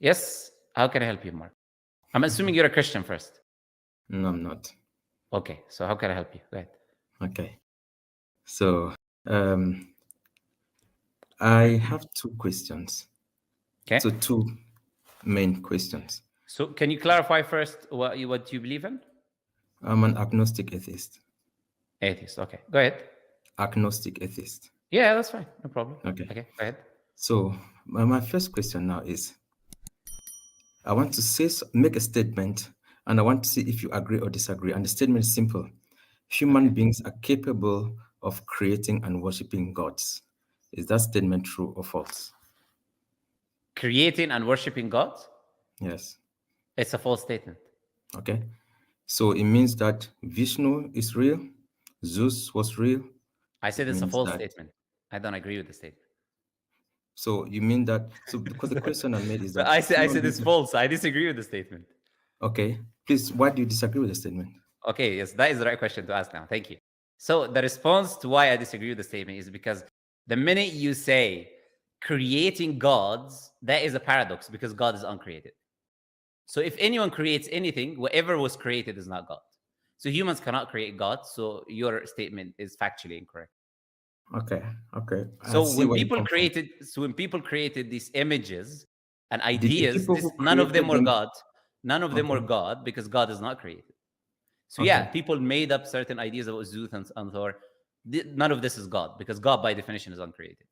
Yes. How can I help you, Mark? I'm assuming you're a Christian first. No, I'm not. Okay. So how can I help you? Go ahead. Okay. So I have two questions. Okay. So two main questions. So can you clarify first what you believe in? I'm an agnostic atheist. Atheist. Okay. Go ahead. Agnostic atheist. Yeah, that's fine. No problem. Okay. Okay. Go ahead. So my first question now is, I want to make a statement, and I want to see if you agree or disagree. And the statement is simple: human beings are capable of creating and worshiping gods. Is that statement true or false? Creating and worshiping God? Yes. It's a false statement. Okay. So it means that Vishnu is real, Zeus was real. I said It it's a means false that. statement. I don't agree with the statement. So you mean that? So because the question I made is But that I said it's beings. false. I disagree with the statement. Okay. Please, why do you disagree with the statement? Okay, yes, that is the right question to ask now. Thank you. So the response to why I disagree with the statement is because the minute you say creating gods, that is a paradox because God is uncreated. So if anyone creates anything, whatever was created is not God. So humans cannot create God. So your statement is factually incorrect. Okay. Okay. I So see when where you people come from. created these images and Did the ideas, people who none of them created were them? God. None of them Okay. were God because God is not created. So yeah, Okay. people made up certain ideas about Zeus and Thor. None of this is God because God, by definition, is uncreated.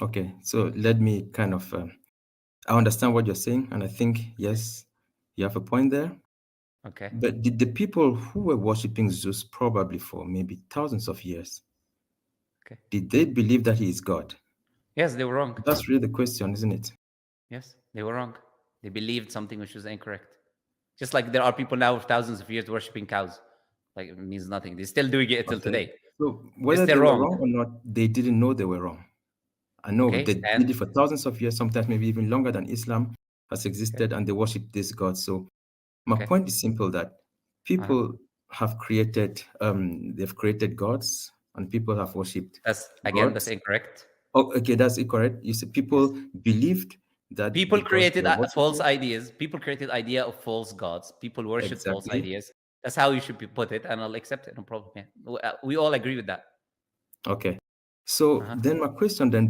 Okay. So let me kind of. I understand what you're saying, and I think yes, you have a point there. Okay. But did the people who were worshiping Zeus probably for maybe thousands of years, Okay. did they believe that he is God? Yes, they were wrong. That's really the question, isn't it? Yes, they were wrong. They believed something which was incorrect. Just like there are people now with thousands of years worshiping cows. Like it means nothing. They're still doing it till Okay. today. So They're whether still they were wrong. wrong or not, they didn't know they were wrong. I know Okay. they did it for thousands of years, sometimes maybe even longer than Islam has existed, and they worship this God. So my Okay. point is simple: that Uh-huh. people have created, they've created gods, and people have worshipped That's gods. incorrect. Oh, okay, that's incorrect. You see, Yes. people believed that People the gods created were false worshipping. ideas. People created idea of false gods. People worship false Exactly. ideas. That's how you should put it, and I'll accept it. No problem. Yeah. We all agree with that. Okay. So Uh-huh. then my question then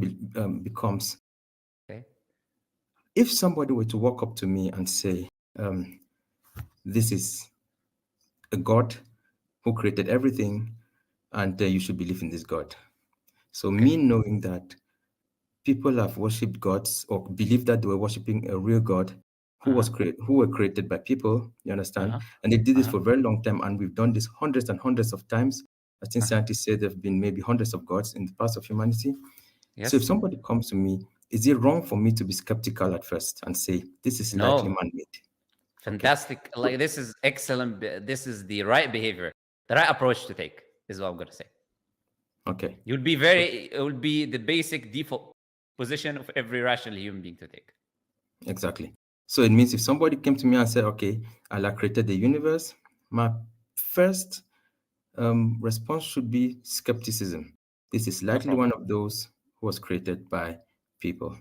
becomes, Okay. if somebody were to walk up to me and say, this is a God who created everything, and you should believe in this God. So me knowing that people have worshipped gods or believed that they were worshiping a real God Uh-huh. who were created by people, you understand? Uh-huh. And they did this Uh-huh. for a very long time, and we've done this hundreds and hundreds of times. I think Uh-huh. scientists say there have been maybe hundreds of gods in the past of humanity. So if Yes. somebody comes to me, is it wrong for me to be skeptical at first and say this is likely No. man-made? Okay. Fantastic. Like this is excellent. This is the right behavior, the right approach to take, is what I'm gonna say. Okay. It would be the basic default position of every rational human being to take. Exactly. So it means if somebody came to me and said, okay, Allah created the universe, my first response should be skepticism. This is No likely problem. one of those who was created by people.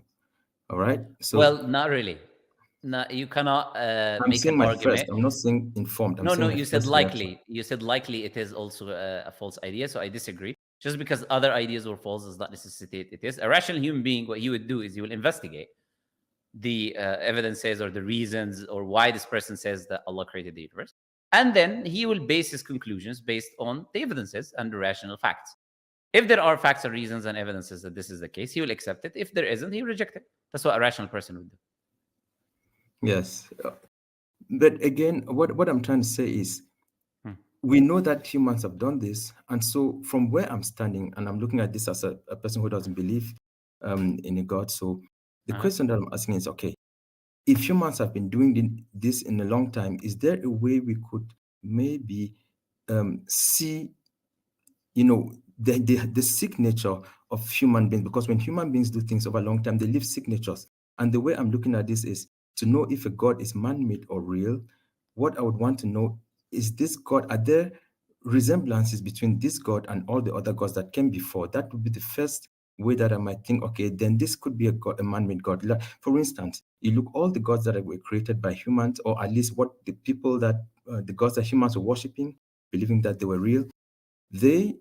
All right. So Well, not really. No, you cannot I'm make saying an my first, argument. I'm not saying informed, I'm No, saying no, my you said first reaction. likely. You said likely it is also a false idea. So I disagree. Just because other ideas were false does not necessitate it is. A rational human being, what he would do is he will investigate the evidences or the reasons or why this person says that Allah created the universe. And then he will base his conclusions based on the evidences and the rational facts. If there are facts or reasons and evidences that this is the case, he will accept it. If there isn't, he will reject it. That's what a rational person would do. Yes. But again, what I'm trying to say is we know that humans have done this. And so from where I'm standing, and I'm looking at this as a person who doesn't believe in a God. So the question that I'm asking is, okay, if humans have been doing this in a long time, is there a way we could maybe see, the signature of human beings? Because when human beings do things over a long time, they leave signatures. And the way I'm looking at this is to know if a God is man-made or real. What I would want to know is this God, are there resemblances between this God and all the other gods that came before? That would be the first way that I might think, okay, then this could be a man-made God. For instance, You look, all the gods that were created by humans, or at least what the people that the gods that humans were worshiping, believing that they were real, they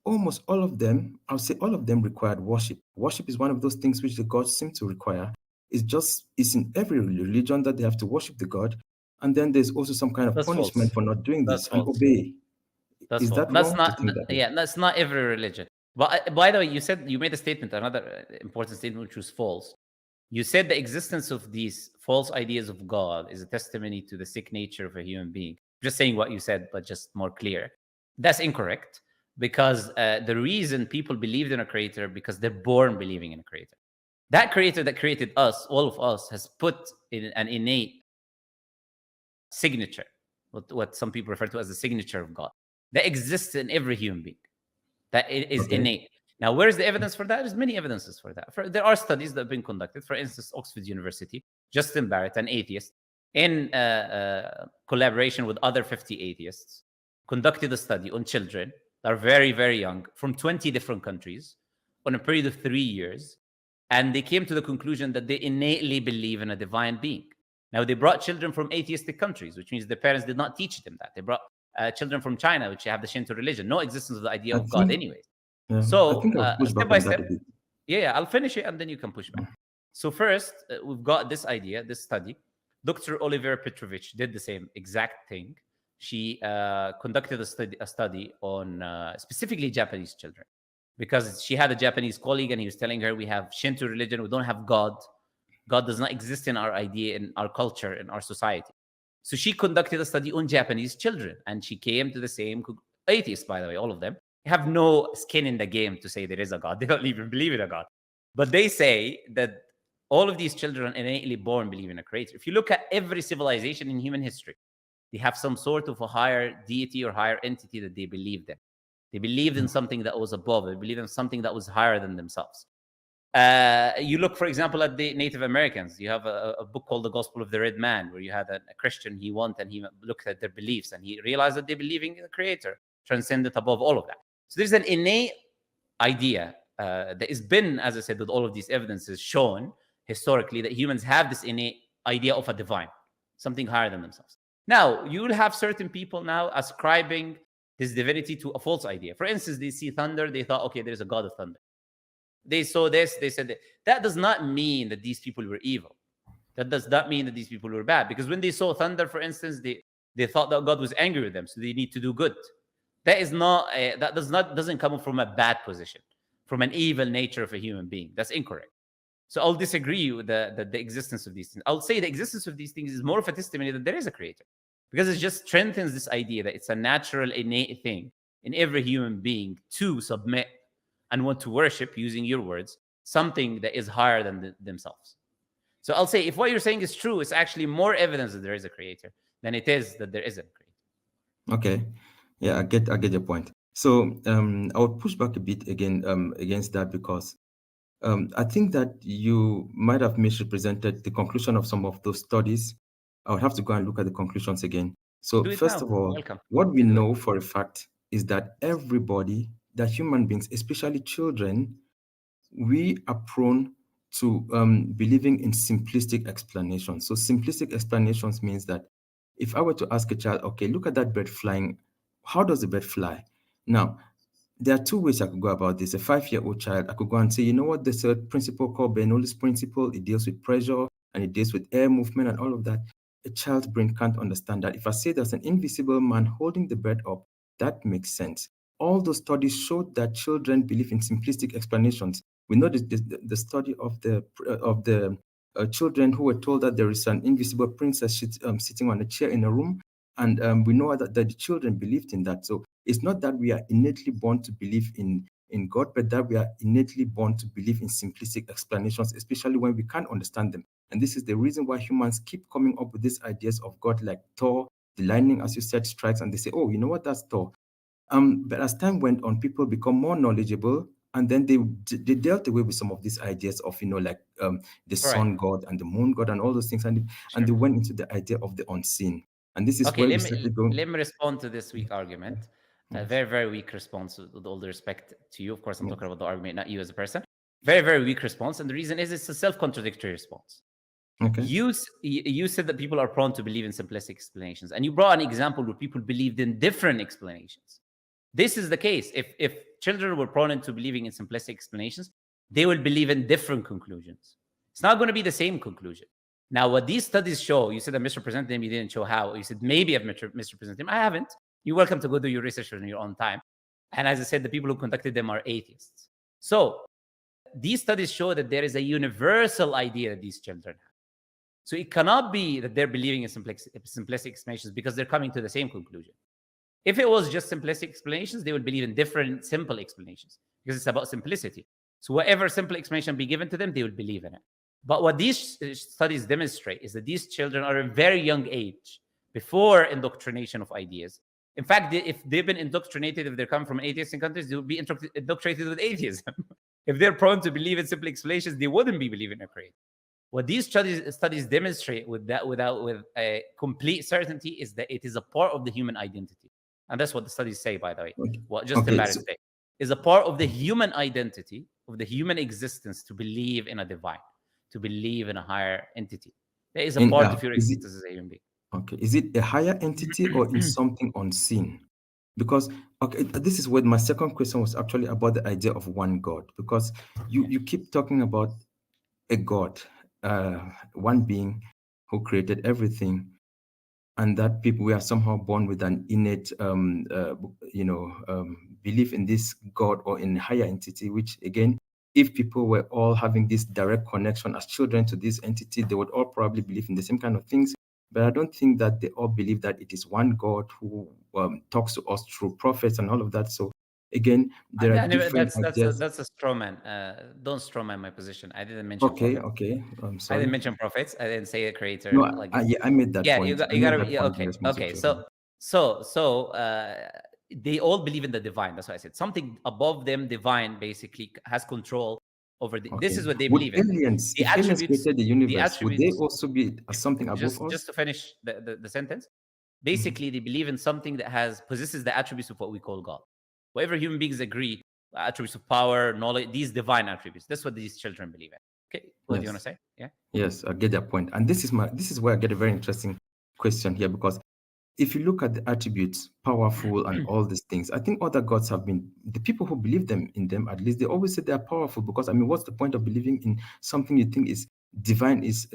almost all of them, I would say all of them, required worship. Worship is one of those things which the gods seem to require. It's in every religion that they have to worship the god, and then there's also some kind of That's punishment false. for not doing That's this and false. obey. That's Is false. that That's wrong to not. think that way? Yeah, that's not every religion. But by the way, you made a statement, another important statement, which was false. You said the existence of these false ideas of God is a testimony to the sick nature of a human being. Just saying what you said, but just more clear. That's incorrect, because the reason people believed in a creator, because they're born believing in a creator. That creator that created us, all of us, has put in an innate signature, what some people refer to as the signature of God, that exists in every human being. That it is Okay. innate. Now, where's the evidence for that? There's many evidences for that. There are studies that have been conducted. For instance, Oxford University, Justin Barrett, an atheist, in collaboration with other 50 atheists, conducted a study on children that are very, very young from 20 different countries on a period of 3 years. And they came to the conclusion that they innately believe in a divine being. Now, they brought children from atheistic countries, which means the parents did not teach them that. They brought children from China, which have the Shinto religion, no existence of the idea I of God, think, anyways. yeah, I So, think I'll push step back by on that step, a bit. yeah, I'll finish it and then you can push back. So, first, we've got this idea, this study. Dr. Oliver Petrovich did the same exact thing. She conducted a study on specifically Japanese children, because she had a Japanese colleague and he was telling her, we have Shinto religion, we don't have God. God does not exist in our idea, in our culture, in our society. So she conducted a study on Japanese children, and she came to the same atheists, by the way, all of them have no skin in the game to say there is a God. They don't even believe in a God. But they say that all of these children innately born believe in a creator. If you look at every civilization in human history, they have some sort of a higher deity or higher entity that they believed in. They believed in something that was above. They believed in something that was higher than themselves. You look, for example, at the Native Americans. You have a book called The Gospel of the Red Man, where you had a Christian. He went and he looked at their beliefs, and he realized that they believe in the Creator, transcendent above all of that. So there's an innate idea that has been, as I said, with all of these evidences shown historically, that humans have this innate idea of a divine, something higher than themselves. Now, you will have certain people now ascribing this divinity to a false idea. For instance, they see thunder, they thought, okay, there's a god of thunder. They saw this, they said that. That does not mean that these people were evil. That does not mean that these people were bad. Because when they saw thunder, for instance, they thought that God was angry with them, so they need to do good. That is not that doesn't come from a bad position, from an evil nature of a human being. That's incorrect. So I'll disagree with the existence of these things. I'll say the existence of these things is more of a testimony that there is a creator, because it just strengthens this idea that it's a natural, innate thing in every human being to submit and want to worship, using your words, something that is higher than themselves. So I'll say, if what you're saying is true, it's actually more evidence that there is a creator than it is that there isn't a creator. Okay. Yeah, I get your point. So I would push back a bit again against that, because I think that you might have misrepresented the conclusion of some of those studies. I would have to go and look at the conclusions again. So Do it first now. of all, Welcome. what we You can do it. know for a fact is that everybody, that human beings, especially children, we are prone to believing in simplistic explanations. So simplistic explanations means that if I were to ask a child, okay, look at that bird flying, how does the bird fly? Now, there are two ways I could go about this. A 5-year-old child, I could go and say, you know what, there's a principle called Bernoulli's principle. It deals with pressure and it deals with air movement and all of that. A child's brain can't understand that. If I say there's an invisible man holding the bird up, that makes sense. All those studies showed that children believe in simplistic explanations. We know the study of the children who were told that there is an invisible princess sitting on a chair in a room, and we know that the children believed in that. So it's not that we are innately born to believe in God, but that we are innately born to believe in simplistic explanations, especially when we can't understand them. And this is the reason why humans keep coming up with these ideas of God, like Thor, the lightning, as you said, strikes, and they say, oh, you know what, that's Thor. But as time went on, people become more knowledgeable, and then they dealt away with some of these ideas of, like the All right. sun god and the moon god and all those things, and Sure. they went into the idea of the unseen. And this is Okay, where we started going. let me respond to this weak argument. A Yes. very, very weak response, with all the respect to you. Of course, I'm Yes. talking about the argument, not you as a person. Very, very weak response. And the reason is it's a self-contradictory response. Okay. You said that people are prone to believe in simplistic explanations, and you brought an example where people believed in different explanations. This is the case. If children were prone to believing in simplistic explanations, they will believe in different conclusions. It's not going to be the same conclusion. Now, what these studies show, you said I misrepresented them, you didn't show how. You said maybe I've misrepresented them. I haven't. You're welcome to go do your research on your own time. And as I said, the people who conducted them are atheists. So these studies show that there is a universal idea that these children have. So it cannot be that they're believing in simplistic explanations because they're coming to the same conclusion. If it was just simplistic explanations, they would believe in different simple explanations because it's about simplicity. So whatever simple explanation be given to them, they would believe in it. But what these studies demonstrate is that these children are at a very young age, before indoctrination of ideas. In fact, if they've been indoctrinated, if they're coming from atheistic countries, they will be indoctrinated with atheism. If they're prone to believe in simple explanations, they wouldn't be believing in a creator. What these studies demonstrate with a complete certainty is that it is a part of the human identity. And that's what the studies say, by the way. Okay. What just Okay, embarrassed so- say is a part of the human identity, of the human existence, to believe in a divine, to believe in a higher entity. That is a part of your is it existence as a human being. okay? Is it a higher entity or in something unseen? Because okay, this is what my second question was actually about the idea of one God. Because you keep talking about a God, one being who created everything, and that people we are somehow born with an innate, belief in this God or in a higher entity. Which again, if people were all having this direct connection as children to this entity, they would all probably believe in the same kind of things. But I don't think that they all believe that it is one God who talks to us through prophets and all of that. So again, there are different ideas. That's a straw man. Don't straw man my position. I didn't mention Okay, prophets. okay. I'm I didn't sorry. mention prophets. I didn't say a No, creator like yeah, I made that yeah. You point. got I you made gotta that yeah, point in okay response to okay. children. They all believe in the divine. That's what I said. Something above them, divine, basically has control over the. This Okay. is what they Would believe in. aliens, The if aliens attributes. created the The universe, would they attributes. also be as something above us? Just to finish the sentence. Mhm. Basically, they believe in something that possesses the attributes of what we call God. Whatever human beings agree, attributes of power, knowledge, these divine attributes. That's what these children believe in. Okay, what do you want to Yes. say? Yeah. Yes, I get that point. And this is where I get a very interesting question here, because if you look at the attributes, powerful and all these things, I think other gods have been the people who believe them in them, at least they always say they are powerful, because I mean, what's the point of believing in something you think is divine, is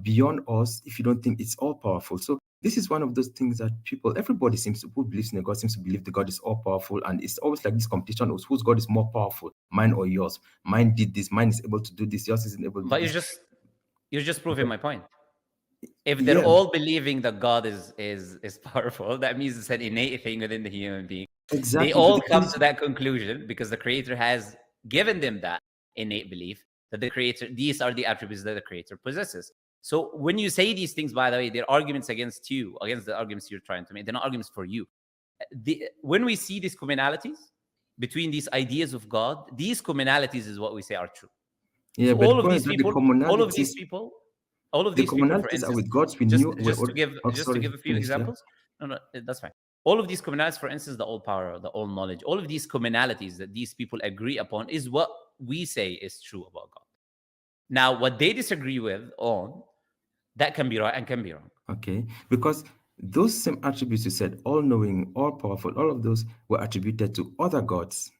beyond us, if you don't think it's all powerful? So this is one of those things that everybody seems to, who believes in a God, seems to believe the God is all powerful, and it's always like this competition of whose God is more powerful, mine or yours. Mine did this, mine is able to do this, yours isn't able to do But this. you're just proving my point. If they're Yeah, all believing that God is powerful, that means it's an innate thing within the human being. They exactly. But all the come case, to that conclusion because the creator has given them that innate belief that these are the attributes that the creator possesses. So when you say these things, by the way, they're arguments against you, against the arguments you're trying to make. They're not arguments for you. When we see these commonalities between these ideas of God, these commonalities is what we say are true. yeah, So but the point is that all of the these people, for commonalities are instance, with gods we knew were. Oh, just to sorry, give a few finish. Yeah. examples. No, that's fine. All of these commonalities, for instance, the all power, the all knowledge, all of these commonalities that these people agree upon is what we say is true about God. Now, what they disagree with on that can be right and can be wrong. Okay, because those same attributes you said, all-knowing, all-powerful, all of those were attributed to other gods,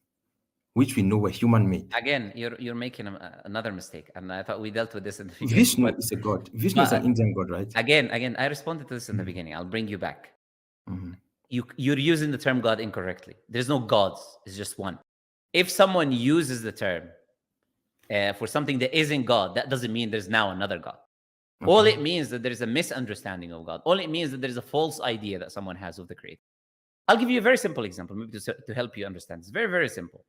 which we know were human-made. Again, you're making another mistake, and I thought we dealt with this in the beginning. Vishnu is a god. Vishnu is an But Indian god, right? again, I responded to this in the beginning. I'll bring you back. Mhm. You're using the term God incorrectly. There's no gods. It's just one. If someone uses the term for something that isn't God, that doesn't mean there's now another God. Okay. All it means that there's a misunderstanding of God. All it means that there's a false idea that someone has of the Creator. I'll give you a very simple example, maybe to help you understand. It's very, very simple.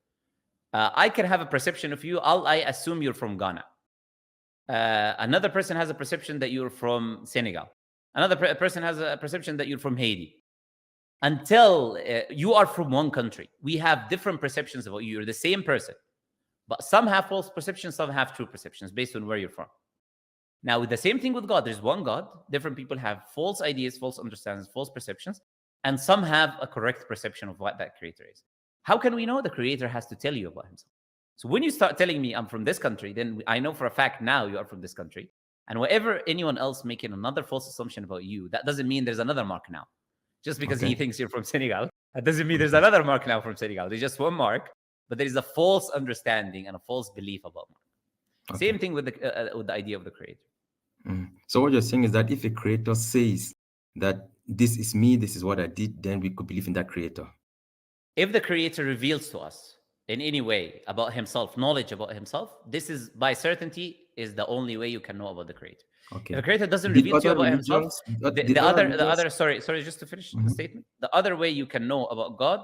I can have a perception of you. I assume you're from Ghana. Another person has a perception that you're from Senegal. Another person has a perception that you're from Haiti. Until you are from one country, we have different perceptions about you. You're the same person, but some have false perceptions, some have true perceptions based on where you're from. Now, with the same thing with God, there's one God. Different people have false ideas, false understandings, false perceptions, and some have a correct perception of what that creator is. How can we know? The creator has to tell you about himself. So when you start telling me I'm from this country, then I know for a fact now you are from this country. And whatever anyone else making another false assumption about you, that doesn't mean there's another Mark now. Just because he thinks you're from Senegal, that doesn't mean there's another Mark now from Senegal. There's just one Mark, but there is a false understanding and a false belief about Mark. Same thing with the idea of the creator. So what you're saying is that if a creator says that this is me, this is what I did, then we could believe in that creator. If the creator reveals to us in any way about himself, knowledge about himself, this is by certainty is the only way you can know about the creator. If the creator doesn't reveal to you about himself, the other sorry, just to finish the statement, the other way you can know about God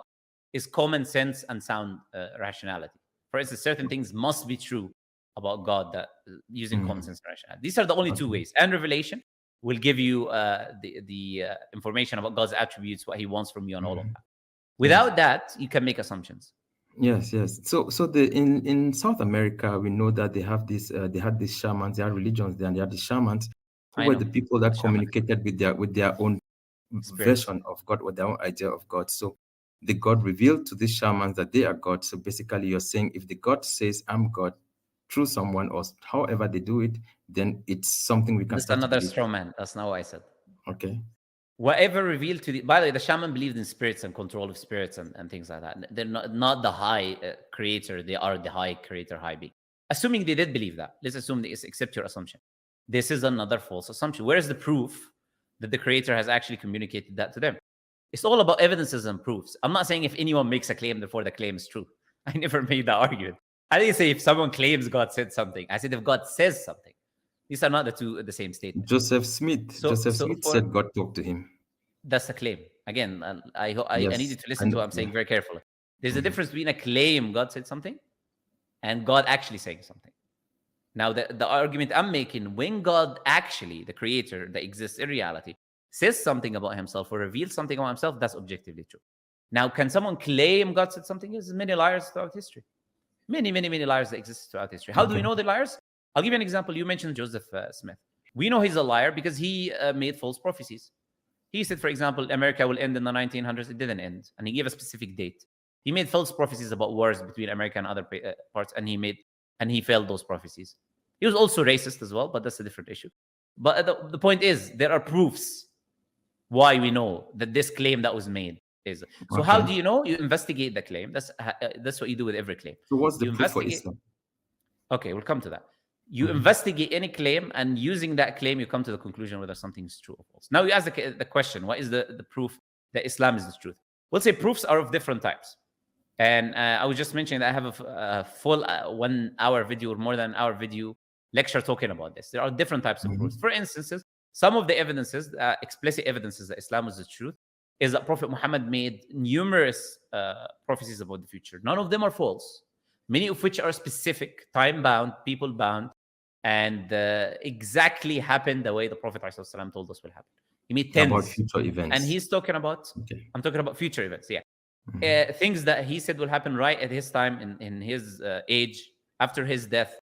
is common sense and sound rationality. For instance, certain things must be true about God that using common sense and rationality. These are the only two ways. And revelation will give you the information about God's attributes, what he wants from you, and all of that. Without that, you can make assumptions. Yes. So in South America, we know that they have this. They had these shamans. They had religions there, and they had the shamans who were the people that communicated with their own version of God, with their own idea of God. So the God revealed to these shamans that they are God. So basically, you're saying if the God says I'm God through someone or however they do it, then it's something we can. That's another straw man. That's not what I said. Okay. Whatever revealed to by the way, the shaman believed in spirits and control of spirits and things like that. They're not the high creator. They are the high creator, high being. Assuming they did believe that, let's assume they accept your assumption. This is another false assumption. Where is the proof that the creator has actually communicated that to them? It's all about evidences and proofs. I'm not saying if anyone makes a claim, therefore the claim is true. I never made that argument. I didn't say if someone claims God said something. I said if God says something. These are not the same statement. Joseph Smith said God talked to him. That's a claim. Again, I need you to listen to what I'm saying very carefully. There's a difference between a claim God said something and God actually saying something. Now, the argument I'm making, when God actually, the creator that exists in reality, says something about himself or reveals something about himself, that's objectively true. Now, can someone claim God said something? There's many liars throughout history. Many liars that exist throughout history. How do we know the liars? I'll give you an example. You mentioned Joseph Smith. We know he's a liar because he made false prophecies. He said, for example, America will end in the 1900s. It didn't end. And he gave a specific date. He made false prophecies about wars between America and other parts, and he failed those prophecies. He was also racist as well, but that's a different issue. But the point is, there are proofs why we know that this claim that was made is. So how do you know? You investigate the claim. That's what you do with every claim. So what's the proof for Islam? Okay, we'll come to that. You investigate any claim, and using that claim, you come to the conclusion whether something is true or false. Now you ask the question, what is the proof that Islam is the truth? We'll say proofs are of different types. And I was just mentioning that I have a full 1 hour video or more than an hour video lecture talking about this. There are different types of proofs. For instance, some of the evidences, explicit evidences that Islam is the truth, is that Prophet Muhammad made numerous prophecies about the future. None of them are false. Many of which are specific, time-bound, people-bound, and exactly happened the way the Prophet ﷺ told us will happen. He made tens. About future events. And he's talking about, I'm talking about future events, things that he said will happen right at his time, in his age, after his death,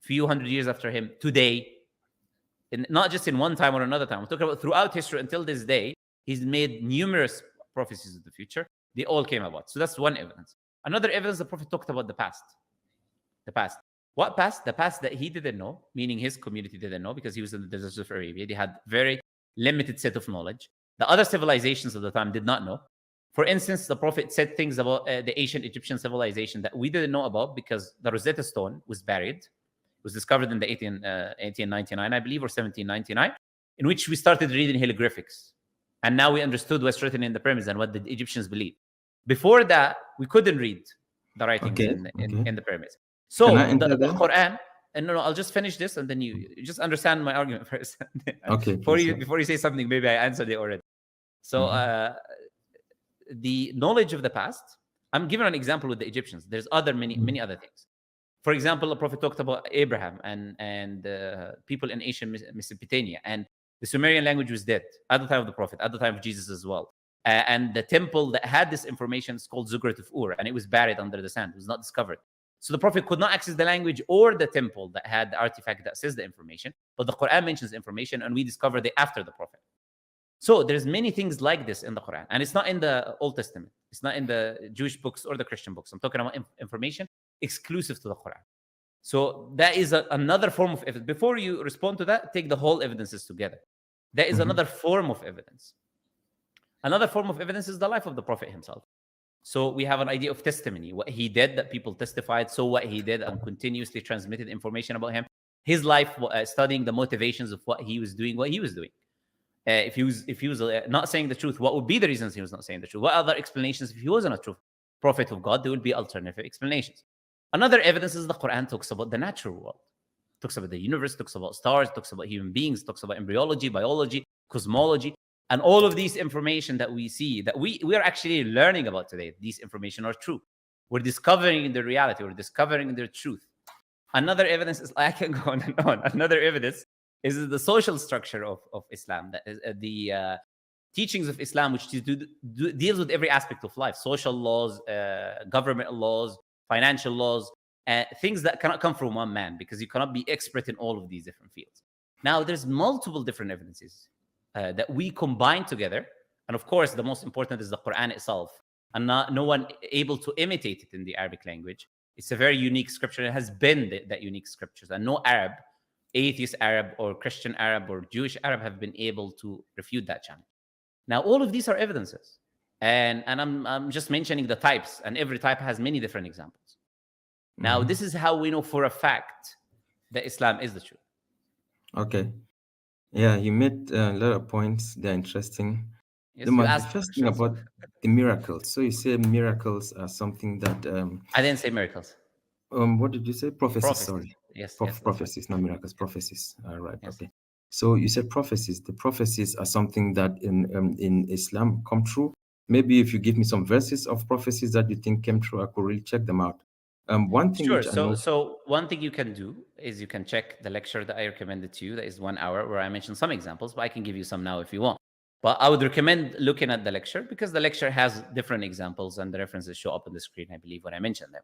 few hundred years after him, today, not just in one time or another time. We're talking about throughout history until this day, he's made numerous prophecies of the future. They all came about. So that's one evidence. Another evidence, the Prophet talked about the past. The past. What past? The past that he didn't know, meaning his community didn't know, because he was in the deserts of Arabia. They had very limited set of knowledge. The other civilizations of the time did not know. For instance, the Prophet said things about the ancient Egyptian civilization that we didn't know about because the Rosetta Stone was buried. It was discovered in the 1899, I believe, or 1799, in which we started reading hieroglyphics. And now we understood what's written in the pyramids and what the Egyptians believed. Before that, we couldn't read the writings in the pyramids. So the Quran, and no, I'll just finish this, and then you just understand my argument first. Before you say something, maybe I answered it already. So the knowledge of the past, I'm giving an example with the Egyptians. There's many other things. For example, the Prophet talked about Abraham and people in ancient Mesopotamia, and the Sumerian language was dead at the time of the Prophet, at the time of Jesus as well. And the temple that had this information is called Zugrat of Ur, and it was buried under the sand. It was not discovered. So the Prophet could not access the language or the temple that had the artifact that says the information, but the Quran mentions information, and we discovered it after the Prophet. So there's many things like this in the Quran, and it's not in the Old Testament. It's not in the Jewish books or the Christian books. I'm talking about information exclusive to the Quran. So that is another form of evidence. Before you respond to that, take the whole evidences together. That is Mm-hmm. another form of evidence. Another form of evidence is the life of the Prophet himself. So we have an idea of testimony, what he did, that people testified, so what he did, and continuously transmitted information about him. His life, studying the motivations of what he was doing, if he was not saying the truth, what would be the reasons he was not saying the truth? What other explanations? If he wasn't a true prophet of God, there would be alternative explanations. Another evidence is the Quran talks about the natural world, talks about the universe, talks about stars, talks about human beings, talks about embryology, biology, cosmology, and all of these information that we see, that we are actually learning about today. These information are true. We're discovering the reality. We're discovering their truth. Another evidence is, I can go on and on. Another evidence is the social structure of Islam, that is, the teachings of Islam, which deals with every aspect of life: social laws, government laws, financial laws, things that cannot come from one man, because you cannot be expert in all of these different fields. Now, there's multiple different evidences that we combine together, and of course, the most important is the Quran itself, and no one able to imitate it in the Arabic language. It's a very unique scripture. It has been that unique scriptures, and no Arab, atheist Arab or Christian Arab or Jewish Arab, have been able to refute that challenge. Now, all of these are evidences, and I'm just mentioning the types, and every type has many different examples. Now, this is how we know for a fact that Islam is the truth. Okay. Yeah, you made a lot of points. They're interesting. Yes, The you most the asked first thing questions. about the miracles. So you say miracles are something that I didn't say miracles. what did you say? Prophecies, Prophecies. sorry. Yes, yes, that's right. Prophecies, not miracles, prophecies. Right, Yes. okay. So you said prophecies. The prophecies are something that in Islam come true. Maybe if you give me some verses of prophecies that you think came true, I could really check them out. One thing Sure. which I know. So one thing you can do is you can check the lecture that I recommended to you. That is 1 hour, where I mentioned some examples, but I can give you some now if you want. But I would recommend looking at the lecture, because the lecture has different examples, and the references show up on the screen, I believe, when I mentioned them.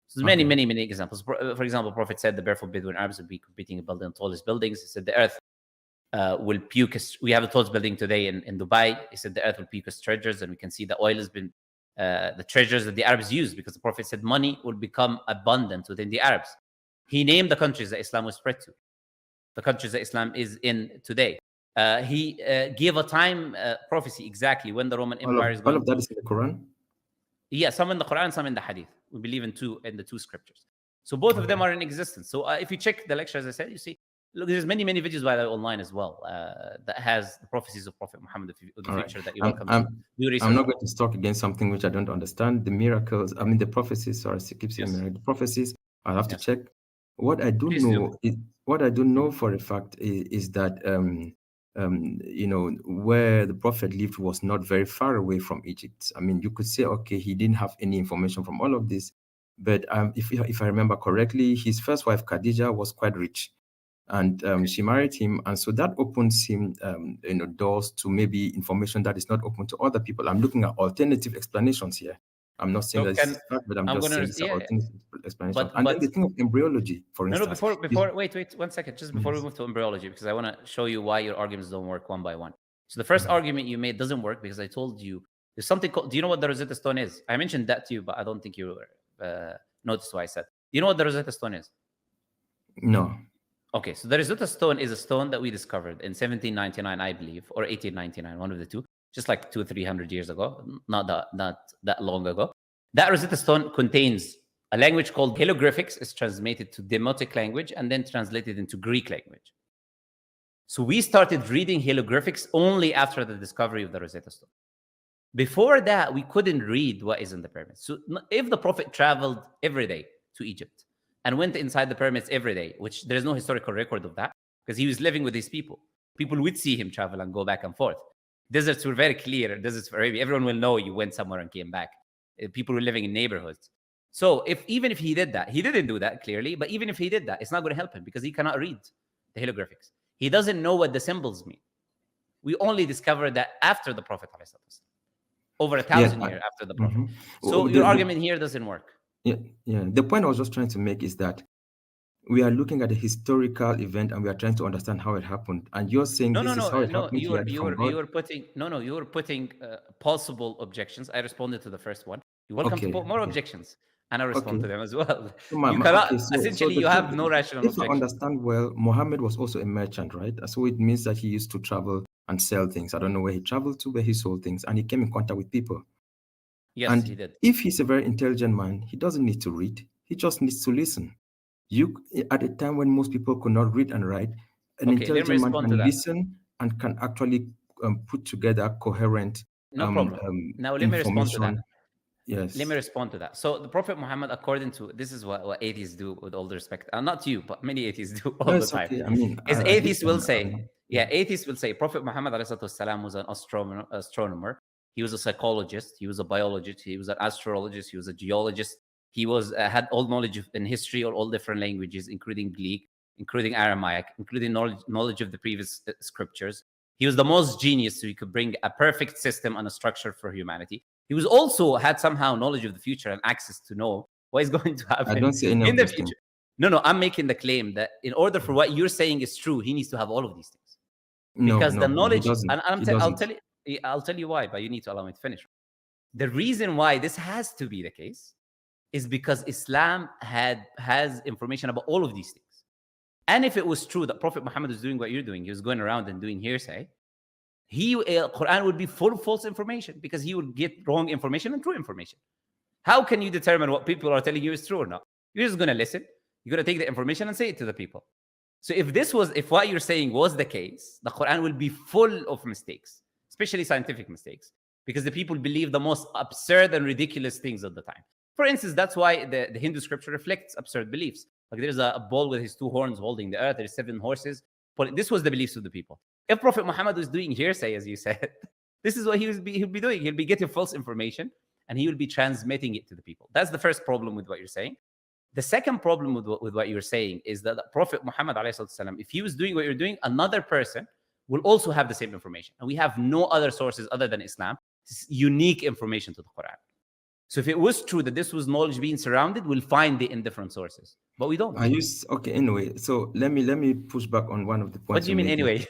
So there's Okay. many examples. For example, Prophet said the barefoot Bedouin Arabs will be competing in building the tallest buildings. He said the earth will puke. We have the tallest building today in Dubai. He said the earth will puke as treasures, and we can see the oil has been the treasures that the Arabs use, because the Prophet said money will become abundant within the Arabs. He named the countries that Islam was spread to, the countries that Islam is in today. He gave a time prophecy exactly when the Roman Empire is going. All of that is in the Quran? Yeah, some in the Quran, some in the Hadith. We believe in the two scriptures. So both of them are in existence. So if you check the lecture, as I said, you see, look, there's many videos by the online as well that has the prophecies of Prophet Muhammad of the future that you're welcome to do research. I'm not going to talk against something which I don't understand. The miracles, I mean the prophecies. Sorry, I keep saying the prophecies. I'll have to check. What I do know is, what I do know for a fact is that you know, where the Prophet lived was not very far away from Egypt. I mean, you could say, okay, he didn't have any information from all of this, but if I remember correctly, his first wife Khadija was quite rich, and she married him, and so that opens him you know, doors to maybe information that is not open to other people. I'm looking at alternative explanations here. I'm not saying that this is fact, but I'm just saying these are alternative explanations. And then the thing of embryology, for instance. Before wait 1 second, just before we move to embryology, because I want to show you why your arguments don't work one by one. So the first argument you made doesn't work, because I told you there's something called, do you know what the Rosetta Stone is? I mentioned that to you, but I don't think you noticed what I said. Do you know what the Rosetta Stone is? No. Okay, so the Rosetta Stone is a stone that we discovered in 1799, I believe, or 1899, one of the two, just like 200 or 300 years ago, not that long ago. That Rosetta Stone contains a language called hieroglyphics. Is translated to Demotic language and then translated into Greek language. So we started reading hieroglyphics only after the discovery of the Rosetta Stone. Before that, we couldn't read what is in the pyramids. So if the Prophet traveled every day to Egypt and went inside the pyramids every day, which there's no historical record of that, because he was living with these people. People would see him travel and go back and forth. Deserts were very clear. Deserts for Arabia. Everyone will know you went somewhere and came back. People were living in neighborhoods. So even if he did that, he didn't do that clearly, but even if he did that, it's not going to help him, because he cannot read the hieroglyphics. He doesn't know what the symbols mean. We only discovered that after the Prophet, over 1,000 years after the Prophet. So your argument here doesn't work. Yeah. The point I was just trying to make is that we are looking at a historical event and we are trying to understand how it happened. And you're saying this is how it happened. You were putting possible objections. I responded to the first one. You're welcome to put more objections. and I Okay. respond to them as well. So You cannot, okay, so essentially, the you thing, have no rational if I objection. understand well, Mohammed was also a merchant, right? So it means that he used to travel and sell things. I don't know where he traveled to, where he sold things, and he came in contact with people. Yes, he And did. if he's a very intelligent man, he doesn't need to read. He just needs to listen. You, at a time when most people could not read and write, an Okay, let me intelligent man respond to can that. listen and can actually put together coherent No problem. Now, let me respond to that. information. Let me Yes. respond to that. So, the Prophet Muhammad, according to this, is what atheists do, with all the respect, and not you, but many atheists do No, all the it's time. okay. I mean, Is at least atheists will I'm say, not, yeah, yeah. atheists will say Prophet Muhammad والسلام, was an astronomer. He was a psychologist. He was a biologist. He was an astrologist. He was a geologist. He was had all knowledge in history or all different languages, including Greek, including Aramaic, including knowledge of the previous scriptures. He was the most genius, so he could bring a perfect system and a structure for humanity. He was also had somehow knowledge of the future and access to know what is going to I happen don't say any in of the those things. future. No, I'm making the claim that in order for what you're saying is true, he needs to have all of these things, No, because the no, no, he knowledge. doesn't. He I'll doesn't. tell you. I'll tell you why, but you need to allow me to finish. The reason why this has to be the case is because Islam has information about all of these things. And if it was true that Prophet Muhammad was doing what you're doing, he was going around and doing hearsay, Quran would be full of false information, because he would get wrong information and true information. How can you determine what people are telling you is true or not? You're just going to listen. You're going to take the information and say it to the people. So if what you're saying was the case, the Quran will be full of mistakes, especially scientific mistakes, because the people believe the most absurd and ridiculous things at the time. For instance, that's why the Hindu scripture reflects absurd beliefs. Like, there's a bull with his two horns holding the earth. There's 7 horses. But this was the beliefs of the people. If Prophet Muhammad was doing hearsay, as you said, this is what he'll be doing. He'll be getting false information and he will be transmitting it to the people. That's the first problem with what you're saying. The second problem with what you're saying is that the Prophet Muhammad, if he was doing what you're doing, another person will also have the same information. And we have no other sources other than Islam. It's unique information to the Quran. So if it was true that this was knowledge being surrounded, we'll find it in different sources. But we don't. Okay, anyway, so let me push back on one of the What points do you you mean made. anyway?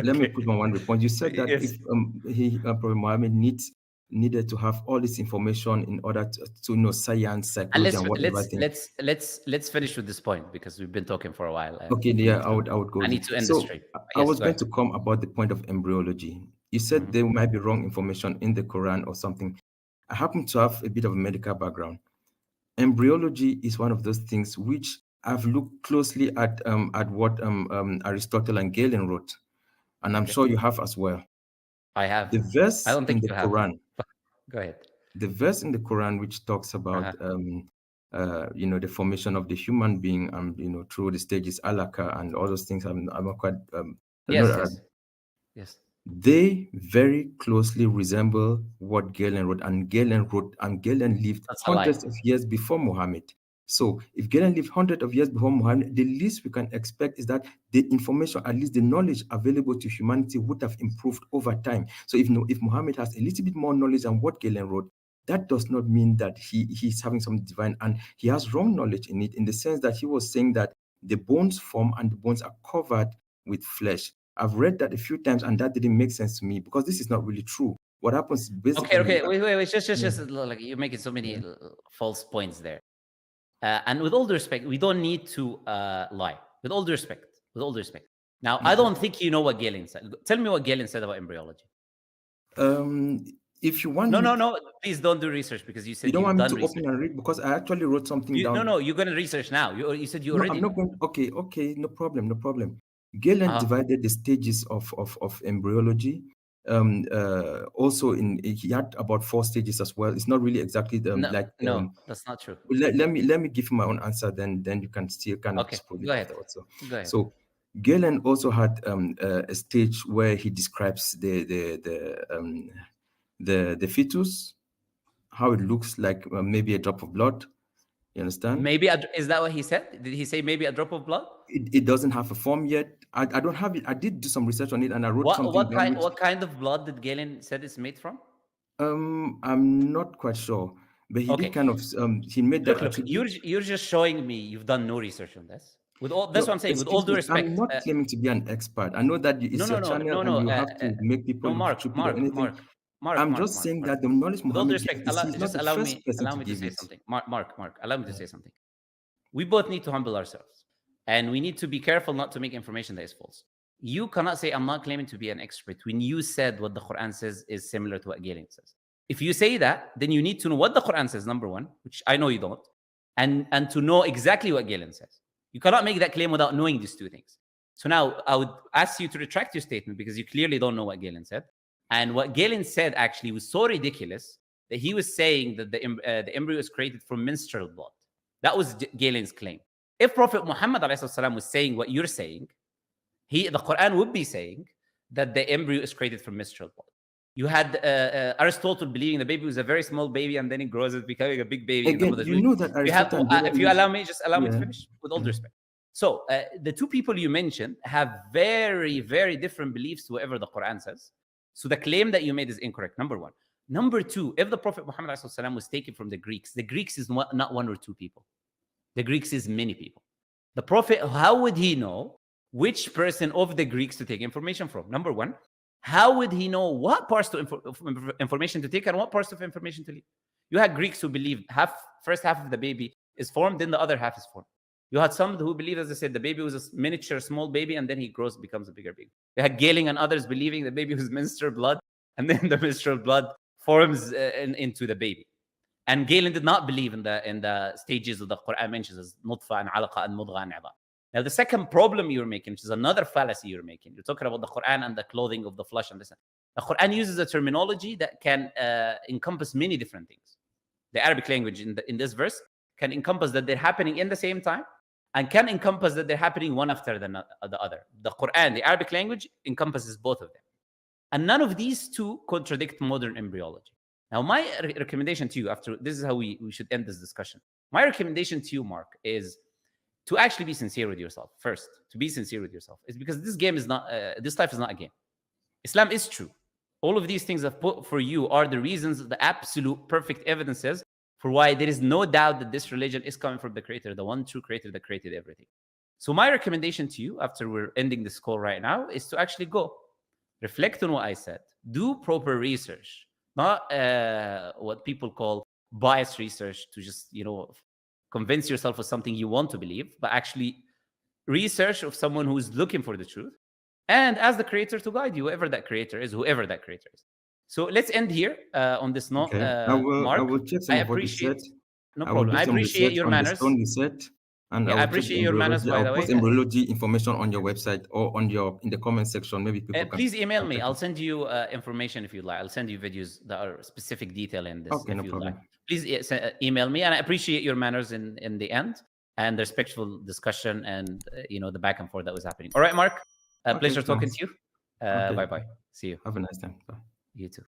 Let me Okay. put on one point. You said that Yes. if Prophet Muhammad needed to have all this information in order to know science, And psychology, let's and whatever let's thing. let's let's let's finish with this point, because we've been talking for a while. Okay, We yeah, need to. I would go I with need it. to end the So stream. I Yes, was go going ahead. to come about the point of embryology. You said there might be wrong information in the Quran or something. I happen to have a bit of a medical background. Embryology is one of those things which I've looked closely at what Aristotle and Galen wrote, and I'm Okay. sure you have as well. I have. The I verse don't in think the you have. Quran, Go ahead. the verse in the Quran which talks about Uh-huh. the formation of the human being and through the stages alaka and all those things. I'm not quite not, Yes, yes, yes. they very closely resemble what Galen wrote, and Galen lived That's a lie. hundreds of years before Muhammad. So if Galen lived hundreds of years before Muhammad, the least we can expect is that the information, at least the knowledge available to humanity, would have improved over time. So if Muhammad has a little bit more knowledge than what Galen wrote, that does not mean that he's having some divine, and he has wrong knowledge in it, in the sense that he was saying that the bones form and the bones are covered with flesh. I've read that a few times and that didn't make sense to me, because this is not really true. What happens is Okay, basically, okay. Wait. yeah, Just like you're making so many yeah. false points there. And with all due respect, we don't need to lie. With all due respect. With all due respect. Now, I don't think you know what Galen said. Tell me what Galen said about embryology. Um, if you want No, me, no, no. Please don't do research, because you you said don't you've want me done to open research. and read, because I actually wrote something No, down. no. You're going to research now. You said you No, already I'm not know. going. Okay, no problem, no problem. Galen Uh-huh. divided the stages of embryology. Also, he had about 4 stages as well. It's not really exactly No, no, that's not true. let me give you my own answer, then you can still kind of Okay, dispute it go ahead. afterwards. So, Go ahead. so Galen also had a stage where he describes the fetus, how it looks like, maybe a drop of blood. You understand? Maybe is that what he said? Did he say maybe a drop of blood? It doesn't have a form yet. I don't have it. I did do some research on it, and I wrote What something what down kind which what kind of blood did Galen said it's made from? I'm not quite sure, but he did Okay. kind of he made that Look. attribute. You're just showing me you've done no research on this. With all that's No, what I'm saying. With all excuse due me. I'm respect, not claiming to be an expert. I know that no, it's no, your no, channel no, and no, you have to make people no, look Mark, stupid or Mark, anything. Mark, I'm just saying that the knowledge With all due Muhammad respect, gives, he's not just the allow first me, person to to give say it. something. Mark, allow me to say something. We both need to humble ourselves, and we need to be careful not to make information that is false. You cannot say, I'm not claiming to be an expert, when you said what the Quran says is similar to what Galen says. If you say that, then you need to know what the Quran says, number one, which I know you don't, and to know exactly what Galen says. You cannot make that claim without knowing these two things. So now I would ask you to retract your statement because you clearly don't know what Galen said. And what Galen said actually was so ridiculous that he was saying that the embryo is created from menstrual blood. That was Galen's claim. If Prophet Muhammad ﷺ was saying what you're saying, the Quran would be saying that the embryo is created from menstrual blood. You had Aristotle believing the baby was a very small baby and then it grows into becoming a big baby. Again, you know that Aristotle. If you allow me, just allow me to finish with all due respect. So the two people you mentioned have very, very different beliefs to whatever the Quran says. So the claim that you made is incorrect, number one. Number two, if the Prophet Muhammad ﷺ was taken from the Greeks is not one or two people. The Greeks is many people. The Prophet, how would he know which person of the Greeks to take information from? Number one, how would he know what parts of information to take and what parts of information to leave? You had Greeks who believed first half of the baby is formed, then the other half is formed. You had some who believed, as I said, the baby was a miniature, small baby, and then he grows, becomes a bigger baby. You had Galen and others believing the baby was menstrual blood, and then the menstrual blood forms into the baby. And Galen did not believe in the stages of the Quran mentions as nutfa and alaqa and mudgha and idha. Now, the second problem you're making, which is another fallacy you're making, you're talking about the Quran and the clothing of the flesh and this. The Quran uses a terminology that can encompass many different things. The Arabic language in this verse can encompass that they're happening in the same time and can encompass that they're happening one after the other. The Quran, the Arabic language, encompasses both of them. And none of these two contradict modern embryology. Now, my recommendation to you, this is how we should end this discussion. My recommendation to you, Mark, is to actually be sincere with yourself. First, to be sincere with yourself. It's because this life is not a game. Islam is true. All of these things I've put for you are the reasons, the absolute perfect evidences for why there is no doubt that this religion is coming from the Creator, the one true Creator that created everything. So my recommendation to you, after we're ending this call right now, is to actually go, reflect on what I said, do proper research, not what people call biased research to just, convince yourself of something you want to believe, but actually research of someone who's looking for the truth and ask the Creator to guide you, whoever that Creator is. So let's end here on this note. Okay. Mark, I will check some of what you said. No problem. I appreciate your manners. On the stone reset, and I appreciate your manners, by the way. I'll post embryology information on your website or in the comment section. Maybe people please email me. I'll send you information if you'd like. I'll send you videos that are specific detail in this. Okay, no problem. Like. Please email me, and I appreciate your manners in the end and the respectful discussion and the back and forth that was happening. All right, Mark. Pleasure talking to you. Bye-bye. See you. Have a nice time. Bye. You too.